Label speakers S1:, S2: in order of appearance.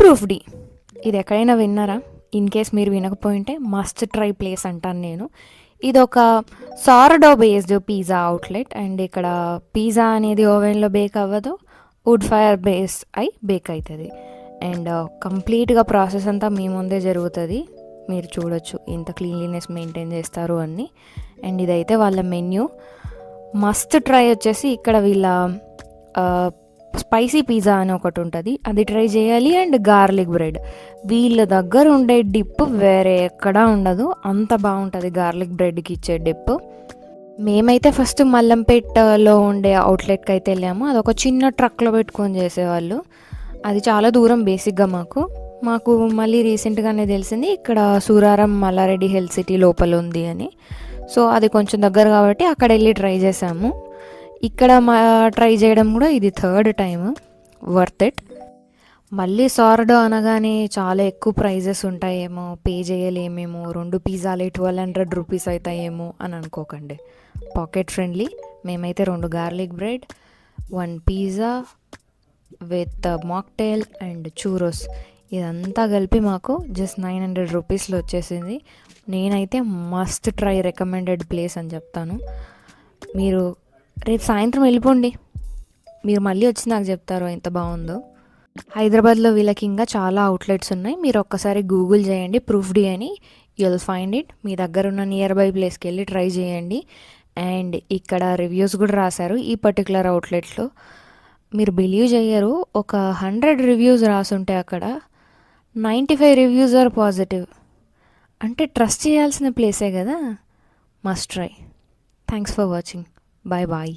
S1: ప్రూఫ్‌డి. ఇది ఎక్కడైనా విన్నారా? ఇన్ కేస్ మీరు వినకపోయింటే మస్ట్ ట్రై ప్లేస్ అంటాను నేను. ఇదొక సార్డో బేస్డ్ పిజ్జా అవుట్‌లెట్. అండ్ ఇక్కడ పిజ్జా అనేది ఓవెన్‌లో బేక్ అవ్వదు. వుడ్ ఫైర్ బేస్ అయి బేక్ అవుతుంది. అండ్ కంప్లీట్గా ప్రాసెస్ అంతా మీ ముందే జరుగుతుంది. మీరు చూడొచ్చు ఎంత క్లీన్లీనెస్ మెయింటైన్ చేస్తారు అన్నీ. అండ్ ఇదైతే వాళ్ళ మెన్యూ. మస్ట్ ట్రై వచ్చేసి ఇక్కడ వీళ్ళ స్పైసీ పిజ్జా అని ఒకటి ఉంటుంది, అది ట్రై చేయాలి. అండ్ గార్లిక్ బ్రెడ్, వీళ్ళ దగ్గర ఉండే డిప్ వేరే ఎక్కడా ఉండదు, అంత బాగుంటుంది గార్లిక్ బ్రెడ్కి ఇచ్చే డిప్. మేమైతే ఫస్ట్ మల్లంపేటలో ఉండే అవుట్లెట్కి అయితే వెళ్ళాము. అదొక చిన్న ట్రక్లో పెట్టుకొని చేసేవాళ్ళు. అది చాలా దూరం బేసిక్గా మాకు మళ్ళీ రీసెంట్గానే తెలిసింది ఇక్కడ సూరారం మల్లారెడ్డి హెల్త్ సిటీ లోపల ఉంది అని. సో అది కొంచెం దగ్గర కాబట్టి అక్కడ వెళ్ళి ట్రై చేసాము. ఇక్కడ ట్రై చేయడం కూడా ఇది థర్డ్ టైం. Worth it. మళ్ళీ సార్డో అనగానే చాలా ఎక్కువ ప్రైజెస్ ఉంటాయేమో, పే చేయలేమేమో, 2 పిజ్జాలే 1200 రూపీస్ అవుతాయేమో అని అనుకోకండి. Pocket friendly. మేమైతే 2 garlic bread, 1 pizza with mocktail and churros, ఇదంతా కలిపి మాకు జస్ట్ 900 రూపీస్లో వచ్చేసింది. నేనైతే మస్ట్ ట్రై రికమెండెడ్ ప్లేస్ అని చెప్తాను. మీరు రేపు సాయంత్రం వెళ్ళిపోండి, మీరు మళ్ళీ వచ్చి నాకు చెప్తారు ఎంత బాగుందో. హైదరాబాద్లో వీళ్ళకి ఇంకా చాలా అవుట్లెట్స్ ఉన్నాయి. మీరు ఒక్కసారి గూగుల్ చేయండి ప్రూఫ్‌డి అని, యుల్ ఫైండ్ ఇట్. మీ దగ్గర ఉన్న నియర్ బై ప్లేస్కి వెళ్ళి ట్రై చేయండి. అండ్ ఇక్కడ రివ్యూస్ కూడా రాశారు ఈ పర్టికులర్ అవుట్లెట్లో. మీరు బిలీవ్ చేయరు, ఒక 100 రివ్యూస్ రాసుంటే అక్కడ 95 రివ్యూస్ ఆర్ పాజిటివ్. అంటే ట్రస్ట్ చేయాల్సిన ప్లేసే కదా. Must try. Thanks for watching. Bye bye.